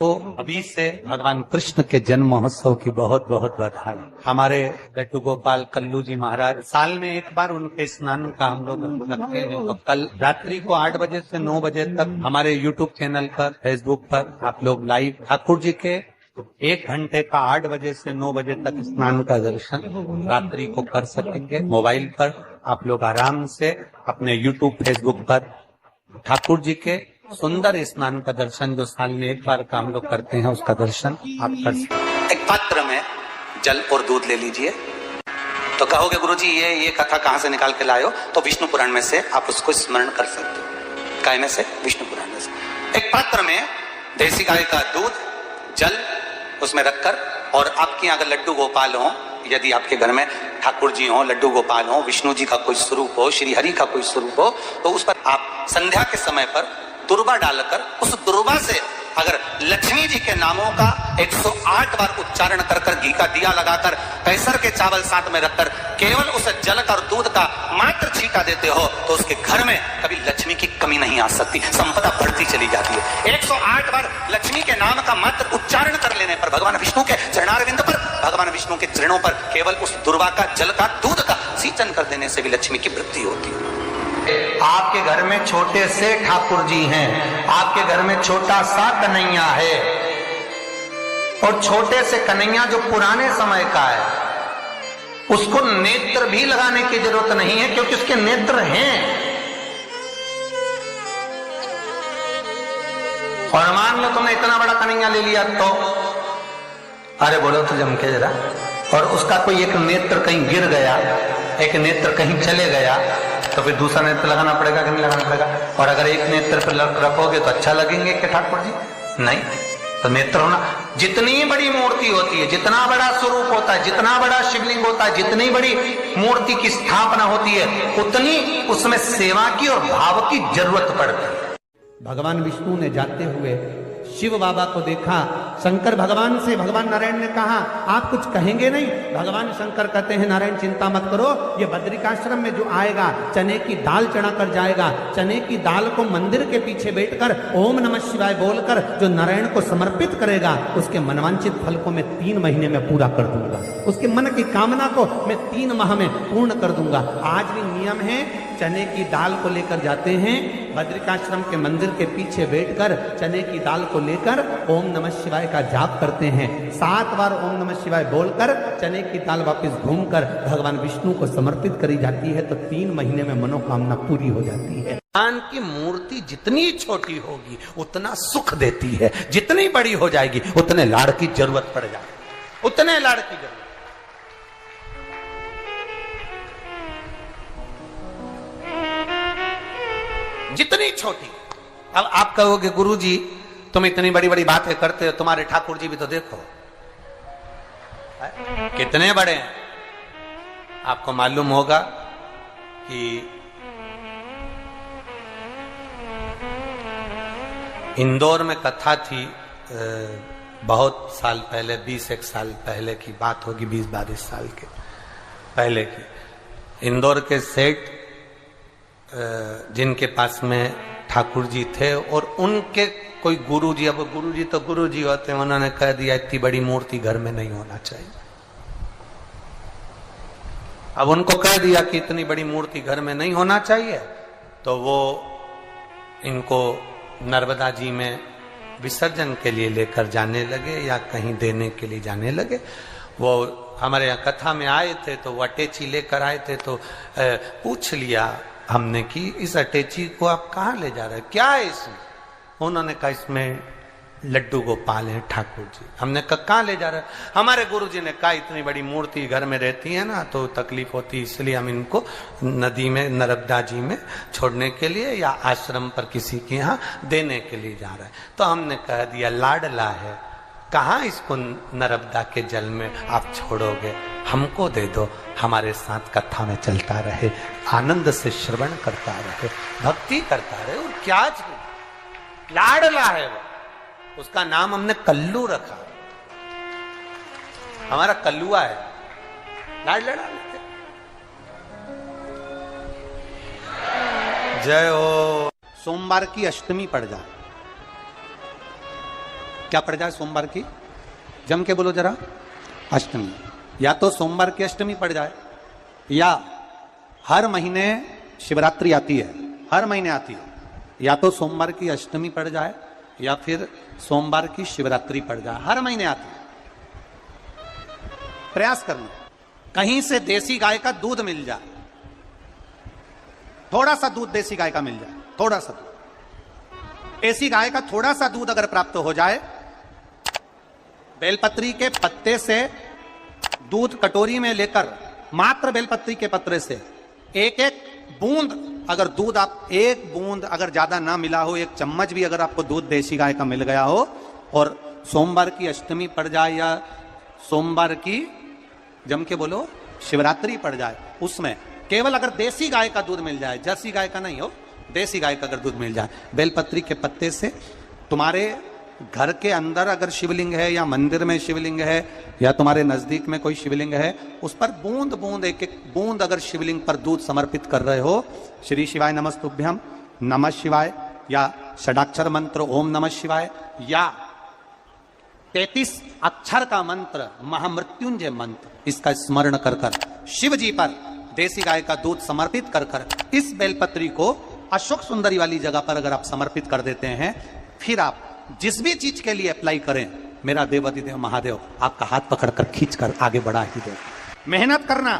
तो अभी से भगवान कृष्ण के जन्म महोत्सव की बहुत बहुत बधाई। हमारे लड्डू गोपाल कल्लू जी महाराज साल में एक बार उनके स्नान का हम लोग रखते हैं। तो कल रात्रि को 8 बजे से 9 बजे तक हमारे यूट्यूब चैनल पर, फेसबुक पर आप लोग लाइव ठाकुर जी के 1 घंटे का 8 बजे से 9 बजे तक स्नान का दर्शन रात्रि को कर सकेंगे। मोबाइल पर आप लोग आराम से अपने यूट्यूब, फेसबुक पर ठाकुर जी के सुंदर स्नान का दर्शन, जो साल में एक बार का हम लोग करते हैं, उसका दर्शन आप कर सकते हैं। एक पात्र में जल और दूध ले लीजिए। तो कहोगे गुरुजी ये कथा कहां से निकाल के लाए हो? तो विष्णु पुराण में से आप उसको स्मरण कर सकते हो। काय में से? विष्णु पुराण में से। एक पात्र में देसी गाय का दूध, जल उसमें रखकर, और आपके यहाँ अगर लड्डू गोपाल हो, यदि आपके घर में ठाकुर जी हो, लड्डू गोपाल हो, विष्णु जी का कोई स्वरूप हो, श्री हरि का कोई स्वरूप हो, तो उस पर आप संध्या के समय पर दुर्वा डालकर, उस दुर्वा से अगर लक्ष्मी जी के नामों का 108 बार उच्चारण कर कर, घी का दिया लगाकर, कैसर के चावल साथ में रखकर केवल उस जल का और दूध का मात्र छींटा देते हो, तो उसके घर में कभी लक्ष्मी की कमी नहीं आ सकती, संपदा बढ़ती चली जाती है। 108 बार लक्ष्मी के नाम का मात्र उच्चारण कर लेने पर भगवान विष्णु के चरणारविंद पर, भगवान विष्णु के चरणों पर केवल उस दुर्वा का, जल का, दूध का सिंचन कर देने से भी लक्ष्मी की वृद्धि होती है। आपके घर में छोटे से ठाकुर जी हैं, आपके घर में छोटा सा कन्हैया है, और छोटे से कन्हैया जो पुराने समय का है, उसको नेत्र भी लगाने की जरूरत नहीं है, क्योंकि उसके नेत्र हैं। और मान लो तुमने इतना बड़ा कन्हैया ले लिया, तो अरे बोलो तो जम के जरा, और उसका कोई एक नेत्र कहीं गिर गया, एक नेत्र कहीं चले गया, तो फिर दूसरा नेत्र लगाना पड़ेगा कि नहीं लगाना पड़ेगा? और अगर एक नेत्र पर रखोगे तो अच्छा लगेंगे कि ठाकुर जी? नहीं। तो नेत्र होना, जितनी बड़ी मूर्ति होती है, जितना बड़ा स्वरूप होता है, जितना बड़ा शिवलिंग होता है, जितनी बड़ी मूर्ति की स्थापना होती है, उतनी उसमें सेवा की और भाव की जरूरत पड़ती है। भगवान विष्णु ने जाते हुए शिव बाबा को देखा। शंकर भगवान से, भगवान नारायण ने कहा आप कुछ कहेंगे नहीं? भगवान शंकर कहते हैं नारायण चिंता मत करो, ये बद्रिकाश्रम में जो आएगा चने की दाल चढ़ा कर जाएगा, चने की दाल को मंदिर के पीछे बैठकर ओम नमः शिवाय बोलकर जो नारायण को समर्पित करेगा, उसके मनवांचित फल को मैं 3 महीने में पूरा कर दूंगा, उसके मन की कामना को मैं 3 माह में पूर्ण कर दूंगा। आज भी नियम है, चने की दाल को लेकर जाते हैं, बद्रिकाश्रम के मंदिर के पीछे बैठकर चने की दाल को लेकर ओम नमः शिवाय का जाप करते हैं। 7 बार ओम नमः शिवाय बोलकर चने की दाल वापस घूमकर भगवान विष्णु को समर्पित करी जाती है, तो 3 महीने में मनोकामना पूरी हो जाती है। भगवान की मूर्ति जितनी छोटी होगी उतना सुख देती है, जितनी बड़ी हो जाएगी उतने लाड़ की जरूरत पड़ जाएगी, उतने लाड़ की जरूरत। जितनी छोटी। अब आप कहोगे गुरुजी तुम इतनी बड़ी बड़ी बातें करते हो, तुम्हारे ठाकुर जी भी तो देखो कितने बड़े हैं। आपको मालूम होगा कि इंदौर में कथा थी, बहुत साल पहले, 20-1 साल पहले की बात होगी, 20-22 साल के पहले की। इंदौर के सेठ जिनके पास में ठाकुर जी थे, और उनके कोई गुरुजी, अब गुरुजी तो गुरुजी होते हैं, उन्होंने कह दिया इतनी बड़ी मूर्ति घर में नहीं होना चाहिए। अब उनको कह दिया कि इतनी बड़ी मूर्ति घर में नहीं होना चाहिए, तो वो इनको नर्मदा जी में विसर्जन के लिए लेकर जाने लगे, या कहीं देने के लिए जाने लगे। वो हमारे यहाँ कथा में आए थे, तो वो अटैची लेकर आए थे, तो पूछ लिया हमने कि इस अटैची को आप कहाँ ले जा रहे हैं, क्या है इसमें? उन्होंने कहा इसमें लड्डू गोपाल हैं ठाकुर जी। हमने कहा कहाँ ले जा रहे हैं? हमारे गुरुजी ने कहा इतनी बड़ी मूर्ति घर में रहती है ना, तो तकलीफ होती है, इसलिए हम इनको नदी में, नर्मदा जी में छोड़ने के लिए या आश्रम पर किसी के यहाँ देने के लिए जा रहे हैं। तो हमने कह दिया लाडला है, कहाँ इसको नर्मदा के जल में आप छोड़ोगे, हमको दे दो, हमारे साथ कथा में चलता रहे, आनंद से श्रवण करता रहे, भक्ति करता रहे। और क्या लाडला है वो, उसका नाम हमने कल्लू रखा, हमारा कल्लुआ है, लाडला। जय हो। सोमवार की अष्टमी पड़ जाए, क्या पड़ जाए सोमवार की? जम के बोलो जरा। अष्टमी। या तो सोमवार की अष्टमी पड़ जाए, या हर महीने शिवरात्रि आती है, हर महीने आती है, या तो सोमवार की अष्टमी पड़ जाए या फिर सोमवार की शिवरात्रि पड़ जाए, हर महीने आती है। प्रयास करना कहीं से देसी गाय का दूध मिल जाए, थोड़ा सा दूध देसी गाय का मिल जाए, थोड़ा सा दूध। ऐसी गाय का थोड़ा सा दूध अगर प्राप्त हो जाए, बेलपत्री के पत्ते से दूध कटोरी में लेकर, मात्र बेलपत्री के पत्ते से एक एक बूंद अगर दूध, आप एक बूंद अगर ज्यादा ना मिला हो, एक चम्मच भी अगर आपको दूध देसी गाय का मिल गया हो, और सोमवार की अष्टमी पड़ जाए या सोमवार की, जम के बोलो, शिवरात्रि पड़ जाए, उसमें केवल अगर देसी गाय का दूध मिल जाए, जर्सी गाय का नहीं हो, देसी गाय का अगर दूध मिल जाए, बेलपत्री के पत्ते से, तुम्हारे घर के अंदर अगर शिवलिंग है या मंदिर में शिवलिंग है या तुम्हारे नजदीक में कोई शिवलिंग है, उस पर बूंद बूंद, एक एक बूंद अगर शिवलिंग पर दूध समर्पित कर रहे हो, श्री शिवाय नमस्तुभ्यम, नमः शिवाय, या षडाक्षर मंत्र ओम नमः शिवाय, या 33 अक्षर का मंत्र महामृत्युंजय मंत्र, इसका स्मरण कर कर शिव जी पर देसी गाय का दूध समर्पित कर कर इस बेलपत्री को अशोक सुंदरी वाली जगह पर अगर आप समर्पित कर देते हैं, फिर आप जिस भी चीज के लिए अप्लाई करें, मेरा देवाधिदेव महादेव आपका हाथ पकड़कर खींचकर आगे बढ़ा ही दे। मेहनत करना,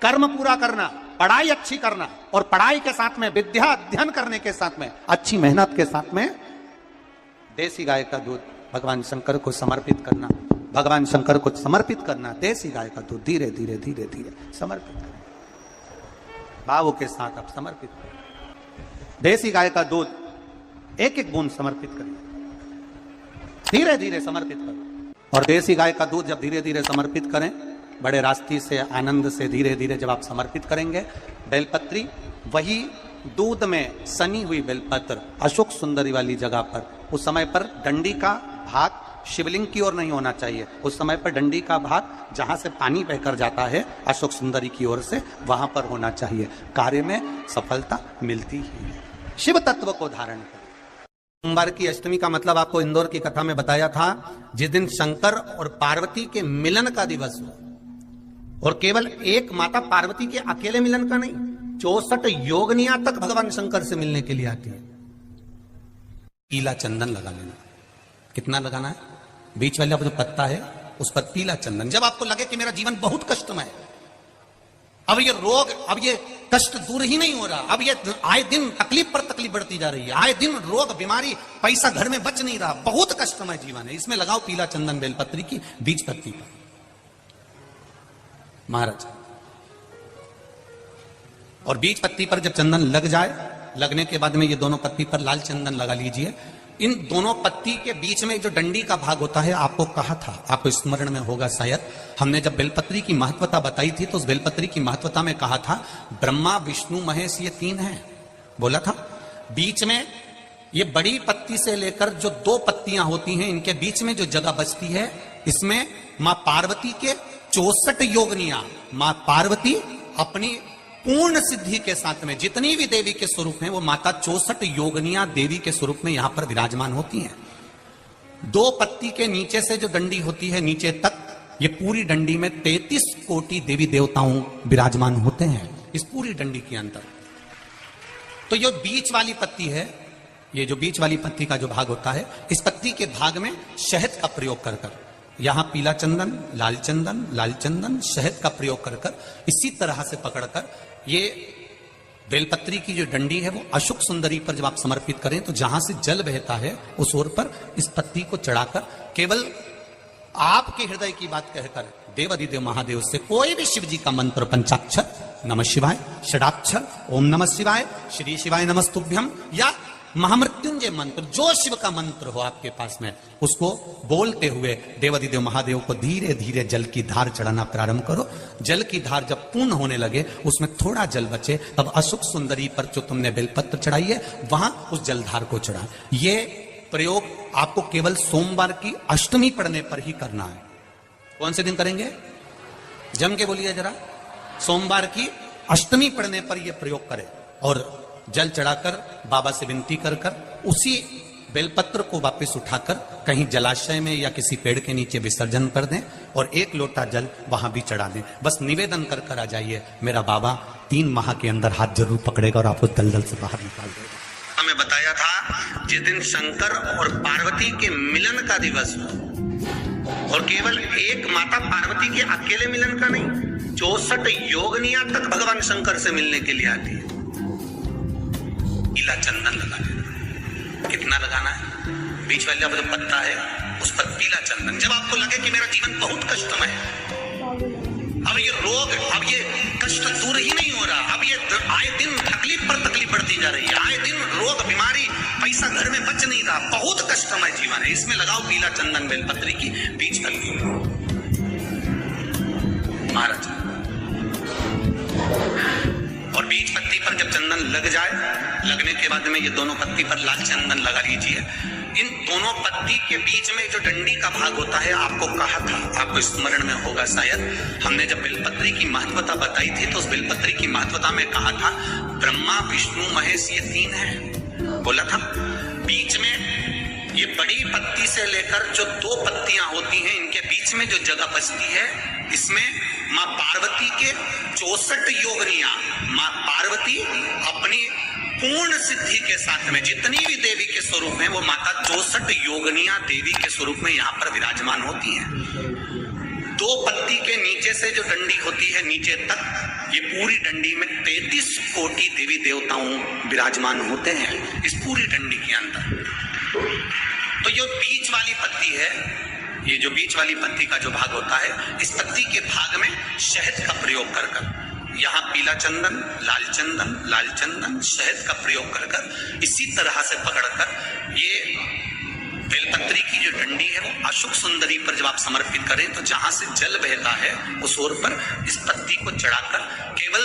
कर्म पूरा करना, पढ़ाई अच्छी करना, और पढ़ाई के साथ में विद्या अध्ययन करने के साथ में अच्छी मेहनत के साथ में देसी गाय का दूध भगवान शंकर को समर्पित करना, भगवान शंकर को समर्पित करना, देसी गाय का दूध धीरे धीरे धीरे धीरे समर्पित करना, भावों के साथ आप समर्पित करें। देसी गाय का दूध एक एक बूंद समर्पित करें, धीरे धीरे समर्पित करें। और देसी गाय का दूध जब धीरे धीरे समर्पित करें, बड़े रास्ते से, आनंद से धीरे धीरे जब आप समर्पित करेंगे, बेलपत्री वही दूध में सनी हुई बेलपत्र अशोक सुंदरी वाली जगह पर, उस समय पर डंडी का भाग शिवलिंग की ओर नहीं होना चाहिए, उस समय पर डंडी का भाग जहां से पानी बहकर जाता है अशोक सुंदरी की ओर से, वहां पर होना चाहिए। कार्य में सफलता मिलती ही है। शिव तत्व को धारण कर। सोमवार की अष्टमी का मतलब आपको इंदौर की कथा में बताया था, जिस दिन शंकर और पार्वती के मिलन का दिवस हो, और केवल एक माता पार्वती के अकेले मिलन का नहीं, 64 योगनियां तक भगवान शंकर से मिलने के लिए आती है। पीला चंदन लगा लेना। कितना लगाना है? बीच वाला जो पत्ता है उस पर पीला चंदन। जब आपको लगे कि मेरा जीवन बहुत कष्टमय है, अब ये रोग, अब ये कष्ट दूर ही नहीं हो रहा, अब ये आए दिन तकलीफ पर तकलीफ बढ़ती जा रही है, आए दिन रोग, बीमारी, पैसा घर में बच नहीं रहा, बहुत कष्टमय जीवन है, इसमें लगाओ पीला चंदन बेलपत्री की बीज पत्ती पर। महाराज, और बीज पत्ती पर जब चंदन लग जाए, लगने के बाद में ये दोनों पत्ती पर लाल चंदन लगा लीजिए। इन दोनों पत्ती के बीच में जो डंडी का भाग होता है, आपको कहा था, आपको स्मरण में होगा शायद, हमने जब बेलपत्री की महत्वता बताई थी तो उस बेलपत्री की महत्वता में कहा था ब्रह्मा विष्णु महेश ये 3 हैं, बोला था। बीच में ये बड़ी पत्ती से लेकर जो 2 पत्तियां होती हैं, इनके बीच में जो जगह बचती है, इसमें मां पार्वती के 64 योगनियां, मां पार्वती अपनी पूर्ण सिद्धि के साथ में जितनी भी देवी के स्वरूप हैं, वो माता 64 योगनियां देवी के स्वरूप में यहां पर विराजमान होती हैं। 2 पत्ती के नीचे से जो डंडी होती है नीचे तक, ये पूरी डंडी में 33 कोटि देवी देवताओं विराजमान होते हैं इस पूरी डंडी के अंदर। तो ये बीच वाली पत्ती है, ये जो बीच वाली पत्ती का जो भाग होता है, इस पत्ती के भाग में शहद का प्रयोग कर कर, यहां पीला चंदन, लाल चंदन, शहद का प्रयोग कर कर, इसी तरह से पकड़कर ये बेलपत्री की जो डंडी है वो अशोक सुंदरी पर जब आप समर्पित करें, तो जहां से जल बहता है उस ओर पर इस पत्ती को चढ़ाकर केवल आपके हृदय की बात कहकर देवाधिदेव महादेव से कोई भी शिव जी का मंत्र, पंचाक्षर नमः शिवाय, षडाक्षर ओम नमः शिवाय, श्री शिवाय नमस्तुभ्यम, या महामृत्युंजय मंत्र, जो शिव का मंत्र हो आपके पास में, उसको बोलते हुए देवाधिदेव महादेव को धीरे धीरे जल की धार चढ़ाना प्रारंभ करो। जल की धार जब पूर्ण होने लगे, उसमें थोड़ा जल बचे, तब अशोक सुंदरी पर जो तुमने बेलपत्र चढ़ाई है वहां उस जलधार को चढ़ा। ये प्रयोग आपको केवल सोमवार की अष्टमी पढ़ने पर ही करना है। कौन से दिन करेंगे? जम के बोलिए जरा। सोमवार की अष्टमी पढ़ने पर यह प्रयोग करें, और जल चढ़ाकर बाबा से विनती कर कर उसी बेलपत्र को वापस उठाकर कहीं जलाशय में या किसी पेड़ के नीचे विसर्जन कर दें और 1 लोटा जल वहां भी चढ़ा दें। बस निवेदन कर कर आ जाइए, मेरा बाबा 3 माह के अंदर हाथ जरूर पकड़ेगा और आपको दलदल से बाहर निकाल देगा। हमें बताया था जिस दिन शंकर और पार्वती के मिलन का दिवस हो, और केवल एक माता पार्वती के अकेले मिलन का नहीं, 64 योगनियां तक भगवान शंकर से मिलने के लिए आती है। पीला चंदन लगा देना। कितना लगाना है? बीच वाला जो पत्ता है उस पर पीला चंदन। जब आपको लगे कि मेरा जीवन बहुत कष्टमय है, अब ये रोग, अब ये कष्ट दूर ही नहीं हो रहा, अब ये आए दिन तकलीफ पर तकलीफ बढ़ती जा रही है, आए दिन रोग बीमारी, पैसा घर में बच नहीं रहा, बहुत कष्टमय जीवन है, इसमें लगाओ पीला चंदन बेलपत्री की बीच पत्ती महाराज। और बीच पत्ती पर जब चंदन लग जाए, लगने के बाद में ये दोनों पत्ती पर लाल चंदन लगा लीजिए। इन दोनों पत्ती के बीच में जो डंडी का भाग होता है, आपको कहा था, आपको स्मरण में होगा शायद, हमने जब बेलपत्री की महत्वता बताई थी तो उस बेलपत्री की महत्वता में कहा था ब्रह्मा विष्णु महेश ये 3 है, बोला था। बीच में ये बड़ी पत्ती से लेकर जो 2 पत्तियां होती हैं, इनके बीच में जो जगह बचती है, इसमें माँ पार्वती के 64 योगनियां, माँ पार्वती अपनी पूर्ण सिद्धि के साथ में जितनी भी देवी के स्वरूप में, वो माता 64 योगनियां देवी के स्वरूप में यहाँ पर विराजमान होती हैं। 2 पत्ती के नीचे से जो डंडी होती है नीचे तक, ये पूरी डंडी में 33 कोटि देवी देवताओं विराजमान होते हैं इस पूरी डंडी के अंदर। तो ये बीच वाली पत्ती है, ये जो बीच वाली पत्ती का जो भाग होता है, इस पत्ती के भाग में शहद का प्रयोग कर कर, यहाँ पीला चंदन, लाल चंदन, शहद का प्रयोग कर कर, इसी तरह से पकड़कर ये बेलपत्री की जो डंडी है वो अशोक सुंदरी पर जब आप समर्पित करें तो जहां से जल बहता है उस ओर पर इस पत्ती को चढ़ाकर केवल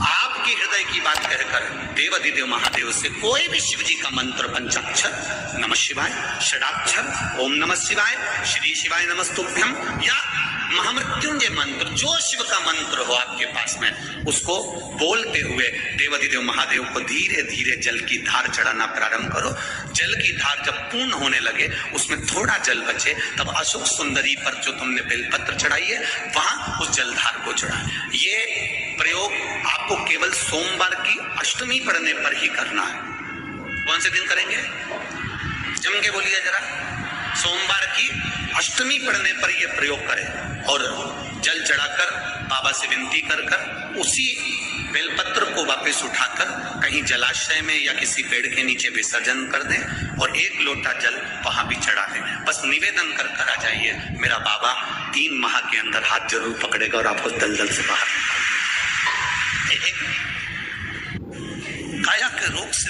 आपके हृदय की बात कहकर देवाधिदेव महादेव से कोई भी शिव जी का मंत्र, पंचाक्षर, नमः शिवाय, षडाक्षर, ओम नमः शिवाय, श्री शिवाय नमस्तुभ्यम, या महामृत्युंजय मंत्र, जो शिव का मंत्र हो आपके पास में, उसको बोलते हुए देवाधिदेव महादेव को धीरे धीरे जल की धार चढ़ाना प्रारंभ करो। जल की धार जब पूर्ण होने लगे, उसमें थोड़ा जल बचे, तब अशोक सुंदरी पर जो तुमने बेलपत्र चढ़ाई है वहां उस जलधार को चढ़ाए। ये प्रयोग आपको केवल सोमवार की अष्टमी पढ़ने पर ही करना है। कौन से दिन करेंगे? जम के बोलिए जरा। सोमवार की अष्टमी पढ़ने पर यह प्रयोग करें और जल चढ़ाकर बाबा से विनती कर कर उसी बेलपत्र को वापस उठाकर कहीं जलाशय में या किसी पेड़ के नीचे विसर्जन कर दें और 1 लोटा जल वहां भी चढ़ा दें। बस निवेदन कर कर आ जाइए, मेरा बाबा 3 माह के अंदर हाथ जरूर पकड़ेगा और आपको दलदल से बाहर निकालेगा। काया के रोग से